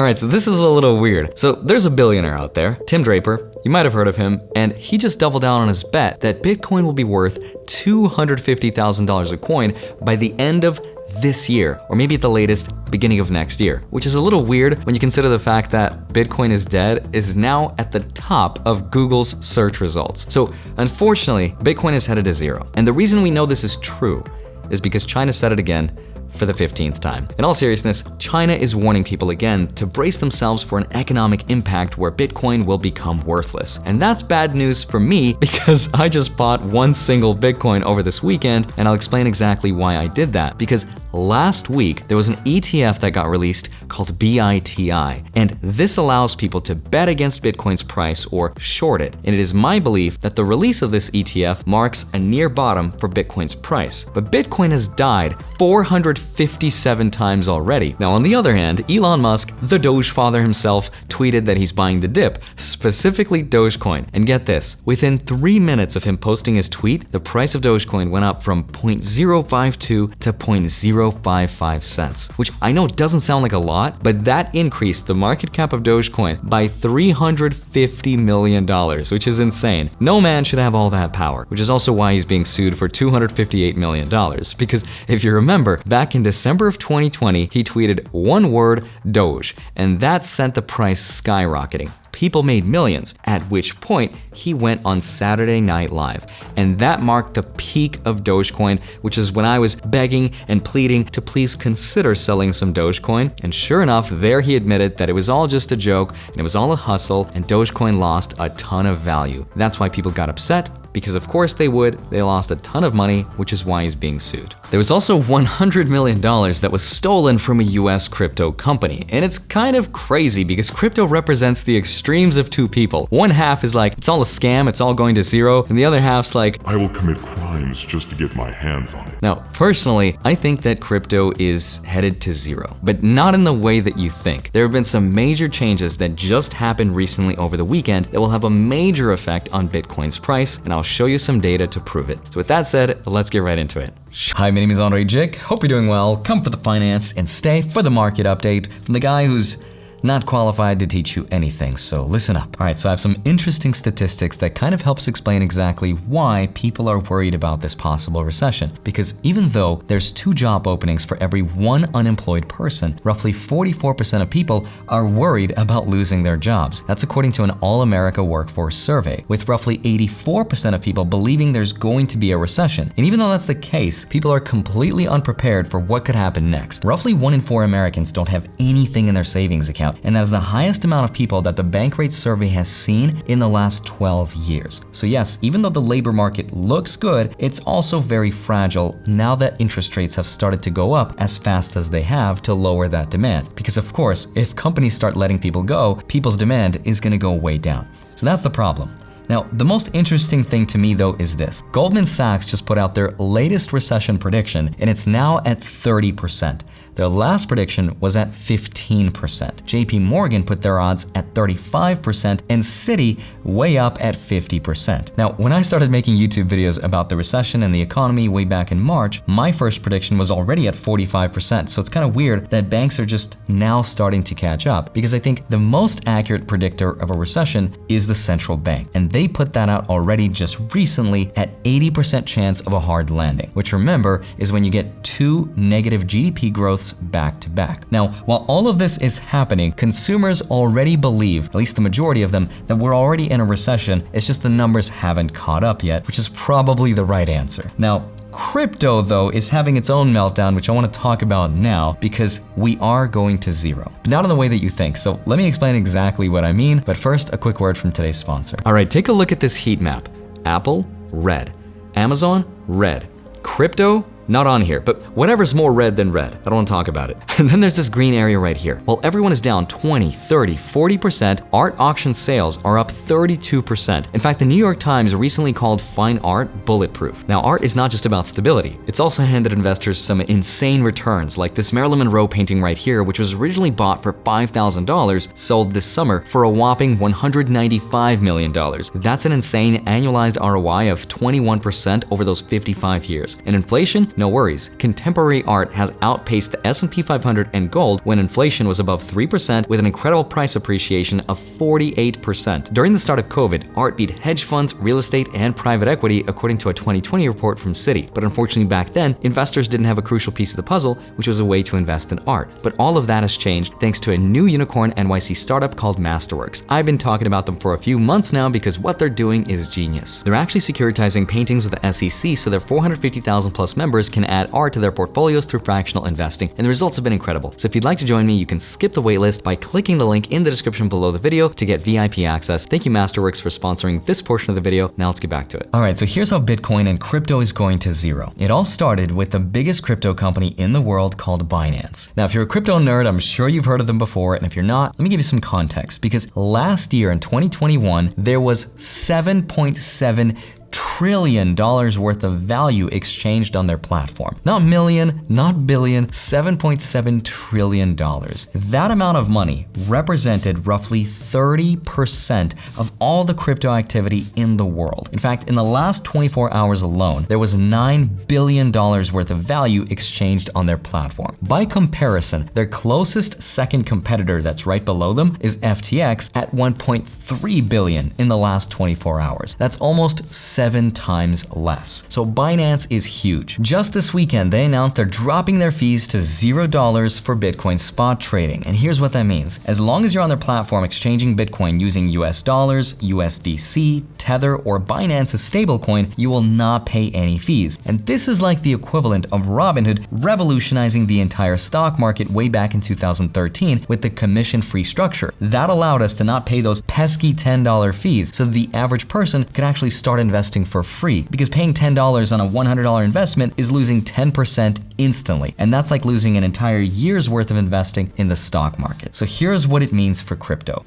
Alright, so this is a little weird. So there's a billionaire out there, Tim Draper, you might have heard of him, and he just doubled down on his bet that Bitcoin will be worth $250,000 a coin by the end of this year, or maybe at the latest, beginning of next year, which is a little weird when you consider the fact that Bitcoin is dead is now at the top of Google's search results. So unfortunately, Bitcoin is headed to zero. And the reason we know this is true is because China said it again for the 15th time. In all seriousness, China is warning people again to brace themselves for an economic impact where Bitcoin will become worthless. And that's bad news for me because I just bought one single Bitcoin over this weekend, and I'll explain exactly why I did that. Because last week, there was an ETF that got released called BITI, and this allows people to bet against Bitcoin's price or short it. And it is my belief that the release of this ETF marks a near bottom for Bitcoin's price. But Bitcoin has died 457 times already. Now, on the other hand, Elon Musk, the Doge father himself, tweeted that he's buying the dip, specifically Dogecoin. And get this, within 3 minutes of him posting his tweet, the price of Dogecoin went up from 0.052 to 0.055 cents, which I know doesn't sound like a lot, but that increased the market cap of Dogecoin by $350 million, which is insane. No man should have all that power, which is also why he's being sued for $258 million. Because if you remember, back in December of 2020, he tweeted one word, Doge, and that sent the price skyrocketing. People made millions, at which point he went on Saturday Night Live. And that marked the peak of Dogecoin, which is when I was begging and pleading to please consider selling some Dogecoin. And sure enough, there he admitted that it was all just a joke and it was all a hustle, and Dogecoin lost a ton of value. That's why people got upset, because of course they would. They lost a ton of money, which is why he's being sued. There was also $100 million that was stolen from a US crypto company. And it's kind of crazy because crypto represents the extremes of two people. One half is like, it's all a scam, it's all going to zero. And the other half's like, I will commit crimes just to get my hands on it. Now, personally, I think that crypto is headed to zero, but not in the way that you think. There have been some major changes that just happened recently over the weekend that will have a major effect on Bitcoin's price, and I'll show you some data to prove it. So with that said, let's get right into it. Hi, my name is Andrei Jikh. Hope you're doing well. Come for the finance and stay for the market update from the guy who's not qualified to teach you anything, so listen up. All right, so I have some interesting statistics that kind of helps explain exactly why people are worried about this possible recession. Because even though there's 2 job openings for every 1 unemployed person, roughly 44% of people are worried about losing their jobs. That's according to an All-America Workforce Survey, with roughly 84% of people believing there's going to be a recession. And even though that's the case, people are completely unprepared for what could happen next. Roughly 1 in 4 Americans don't have anything in their savings account, and that is the highest amount of people that the Bankrate survey has seen in the last 12 years. So yes, even though the labor market looks good, it's also very fragile now that interest rates have started to go up as fast as they have to lower that demand. Because of course, if companies start letting people go, people's demand is going to go way down. So that's the problem. Now, the most interesting thing to me though is this. Goldman Sachs just put out their latest recession prediction, and it's now at 30%. Their last prediction was at 15%. JP Morgan put their odds at 35%, and Citi way up at 50%. Now, when I started making YouTube videos about the recession and the economy way back in March, my first prediction was already at 45%. So it's kind of weird that banks are just now starting to catch up, because I think the most accurate predictor of a recession is the central bank. And they put that out already just recently at 80% chance of a hard landing, which remember is when you get 2 negative GDP growths back to back. Now, while all of this is happening, consumers already believe, at least the majority of them, that we're already in a recession. It's just the numbers haven't caught up yet, which is probably the right answer. Now, crypto, though, is having its own meltdown, which I want to talk about now because we are going to zero. But not in the way that you think. So let me explain exactly what I mean. But first, a quick word from today's sponsor. All right, take a look at this heat map. Apple, red. Amazon, red. Crypto, not on here, but whatever's more red than red. I don't want to talk about it. And then there's this green area right here. While everyone is down 20, 30, 40%, art auction sales are up 32%. In fact, the New York Times recently called fine art bulletproof. Now, art is not just about stability. It's also handed investors some insane returns, like this Marilyn Monroe painting right here, which was originally bought for $5,000, sold this summer for a whopping $195 million. That's an insane annualized ROI of 21% over those 55 years. And inflation? No worries. Contemporary art has outpaced the S&P 500 and gold when inflation was above 3% with an incredible price appreciation of 48%. During the start of COVID, art beat hedge funds, real estate, and private equity according to a 2020 report from Citi. But unfortunately back then, investors didn't have a crucial piece of the puzzle, which was a way to invest in art. But all of that has changed thanks to a new unicorn NYC startup called Masterworks. I've been talking about them for a few months now because what they're doing is genius. They're actually securitizing paintings with the SEC so their 450,000 plus members can add art to their portfolios through fractional investing, and the results have been incredible. So if you'd like to join me, you can skip the waitlist by clicking the link in the description below the video to get VIP access. Thank you Masterworks for sponsoring this portion of the video. Now let's get back to it. All right, so here's how Bitcoin and crypto is going to zero. It all started with the biggest crypto company in the world called Binance. Now, if you're a crypto nerd, I'm sure you've heard of them before, and if you're not, let me give you some context, because last year in 2021, there was $7.7 trillion worth of value exchanged on their platform. Not million, not billion, $7.7 trillion. That amount of money represented roughly 30% of all the crypto activity in the world. In fact, in the last 24 hours alone, there was $9 billion worth of value exchanged on their platform. By comparison, their closest second competitor that's right below them is FTX at $1.3 billion in the last 24 hours. That's almost 7 times less. So Binance is huge. Just this weekend, they announced they're dropping their fees to $0 for Bitcoin spot trading. And here's what that means. As long as you're on their platform exchanging Bitcoin using US dollars, USDC, Tether, or Binance's stablecoin, you will not pay any fees. And this is like the equivalent of Robinhood revolutionizing the entire stock market way back in 2013 with the commission-free structure. That allowed us to not pay those pesky $10 fees so the average person could actually start investing for free, because paying $10 on a $100 investment is losing 10% instantly. And that's like losing an entire year's worth of investing in the stock market. So here's what it means for crypto.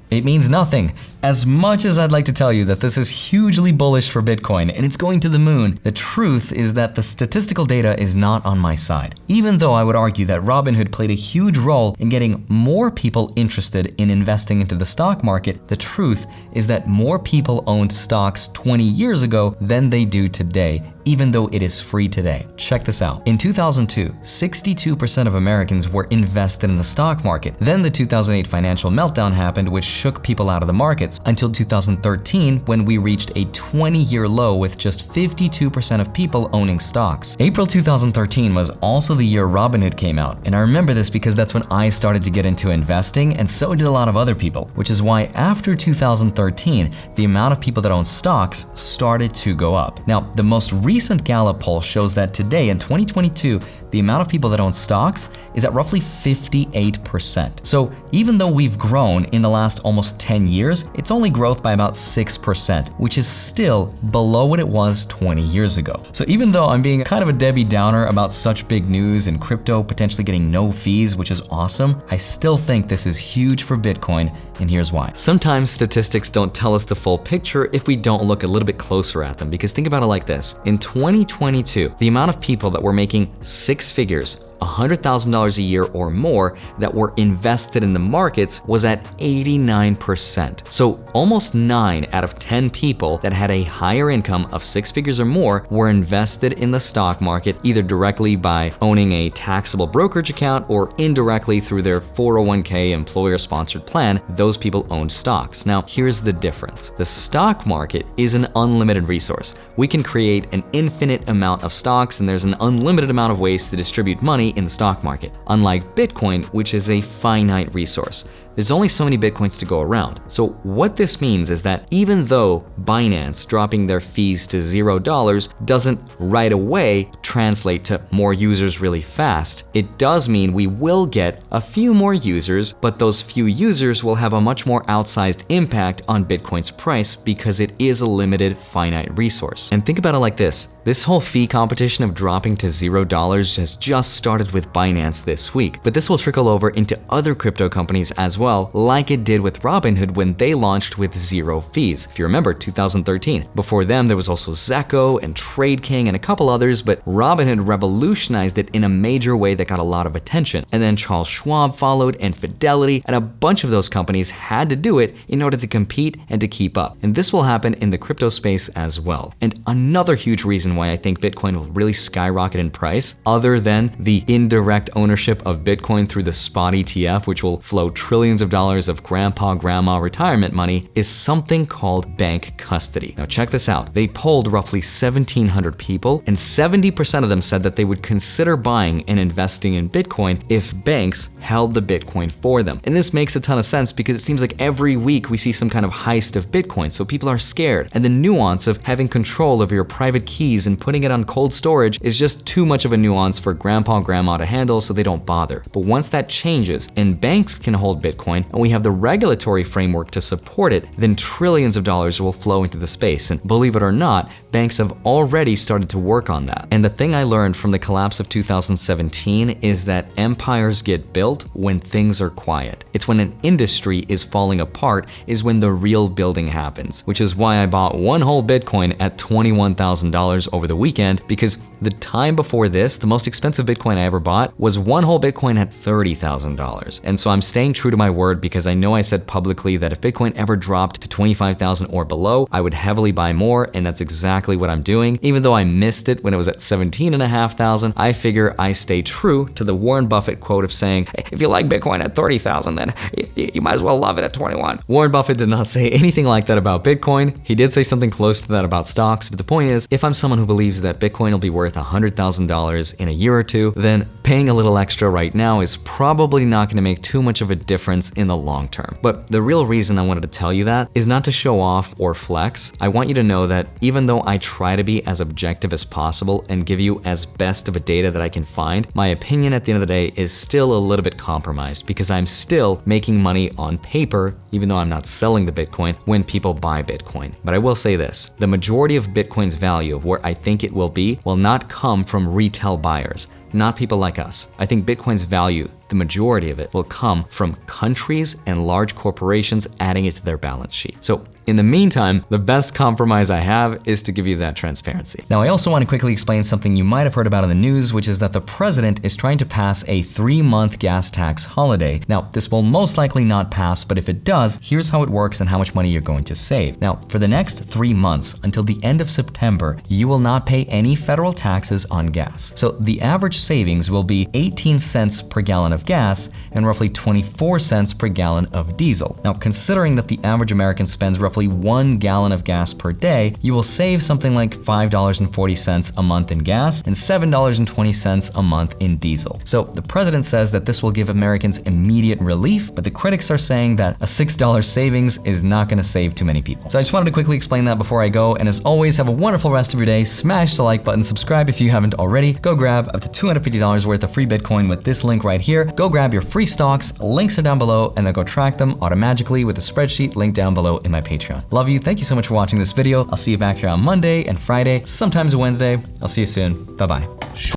It means nothing. As much as I'd like to tell you that this is hugely bullish for Bitcoin and it's going to the moon, the truth is that the statistical data is not on my side. Even though I would argue that Robinhood played a huge role in getting more people interested in investing into the stock market, the truth is that more people owned stocks 20 years ago than they do today, even though it is free today. Check this out. In 2002, 62% of Americans were invested in the stock market. Then the 2008 financial meltdown happened, which shook people out of the markets, until 2013, when we reached a 20-year low with just 52% of people owning stocks. April 2013 was also the year Robinhood came out, and I remember this because that's when I started to get into investing, and so did a lot of other people, which is why after 2013, the amount of people that own stocks started to go up. Now, the most recent Gallup poll shows that today in 2022, the amount of people that own stocks is at roughly 58%. So even though we've grown in the last almost 10 years, it's only growth by about 6%, which is still below what it was 20 years ago. So even though I'm being kind of a Debbie Downer about such big news and crypto potentially getting no fees, which is awesome, I still think this is huge for Bitcoin, and here's why. Sometimes statistics don't tell us the full picture if we don't look a little bit closer at them, because think about it like this. In 2022, the amount of people that were making six figures, $100,000 a year or more, that were invested in the markets was at 89%. So almost 9 out of 10 people that had a higher income of 6 figures or more were invested in the stock market, either directly by owning a taxable brokerage account or indirectly through their 401k employer-sponsored plan. Those people owned stocks. Now, here's the difference. The stock market is an unlimited resource. We can create an infinite amount of stocks, and there's an unlimited amount of ways to distribute money in the stock market, unlike Bitcoin, which is a finite resource. There's only so many Bitcoins to go around. So what this means is that even though Binance dropping their fees to $0 doesn't right away translate to more users really fast, it does mean we will get a few more users, but those few users will have a much more outsized impact on Bitcoin's price because it is a limited finite resource. And think about it like this. This whole fee competition of dropping to $0 has just started with Binance this week, but this will trickle over into other crypto companies as well, like it did with Robinhood when they launched with 0 fees. If you remember, 2013. Before them, there was also Zecco and Trade King and a couple others, but Robinhood revolutionized it in a major way that got a lot of attention. And then Charles Schwab followed, and Fidelity, and a bunch of those companies had to do it in order to compete and to keep up. And this will happen in the crypto space as well. And another huge reason why I think Bitcoin will really skyrocket in price, other than the indirect ownership of Bitcoin through the spot ETF, which will flow trillions of dollars of grandma retirement money, is something called bank custody. Now check this out. They polled roughly 1,700 people, and 70% of them said that they would consider buying and investing in Bitcoin if banks held the Bitcoin for them. And this makes a ton of sense because it seems like every week we see some kind of heist of Bitcoin, so people are scared. And the nuance of having control of your private keys and putting it on cold storage is just too much of a nuance for grandma to handle, so they don't bother. But once that changes and banks can hold Bitcoin and we have the regulatory framework to support it, then trillions of dollars will flow into the space. And believe it or not, banks have already started to work on that. And the thing I learned from the collapse of 2017 is that empires get built when things are quiet. It's when an industry is falling apart is when the real building happens, which is why I bought one whole Bitcoin at $21,000 over the weekend, because the time before this, the most expensive Bitcoin I ever bought was one whole Bitcoin at $30,000. And so I'm staying true to my word because I know I said publicly that if Bitcoin ever dropped to 25,000 or below, I would heavily buy more, and that's exactly what I'm doing. Even though I missed it when it was at 17,500, I figure I stay true to the Warren Buffett quote of saying, hey, if you like Bitcoin at 30,000, then you might as well love it at 21. Warren Buffett did not say anything like that about Bitcoin. He did say something close to that about stocks, but the point is, if I'm someone who believes that Bitcoin will be worth $100,000 in a year or two, then paying a little extra right now is probably not going to make too much of a difference in the long term. But the real reason I wanted to tell you that is not to show off or flex. I want you to know that even though I try to be as objective as possible and give you as best of a data that I can find, my opinion at the end of the day is still a little bit compromised because I'm still making money on paper, even though I'm not selling the Bitcoin when people buy Bitcoin. But I will say this, the majority of Bitcoin's value of where I think it will not come from retail buyers, not people like us. I think Bitcoin's value, the majority of it, will come from countries and large corporations adding it to their balance sheet. So in the meantime, the best compromise I have is to give you that transparency. Now, I also want to quickly explain something you might have heard about in the news, which is that the president is trying to pass a 3-month gas tax holiday. Now, this will most likely not pass, but if it does, here's how it works and how much money you're going to save. Now, for the next 3 months, until the end of September, you will not pay any federal taxes on gas. So the average savings will be 18 cents per gallon of gas and roughly 24 cents per gallon of diesel. Now, considering that the average American spends roughly 1 gallon of gas per day, you will save something like $5.40 a month in gas and $7.20 a month in diesel. So the president says that this will give Americans immediate relief, but the critics are saying that a $6 savings is not going to save too many people. So I just wanted to quickly explain that before I go, and as always, have a wonderful rest of your day. Smash the like button, subscribe if you haven't already. Go grab up to $250 worth of free Bitcoin with this link right here. Go grab your free stocks, links are down below, and then go track them automatically with the spreadsheet link down below in my Patreon. Love you, thank you so much for watching this video. I'll see you back here on Monday and Friday, sometimes Wednesday. I'll see you soon, bye-bye.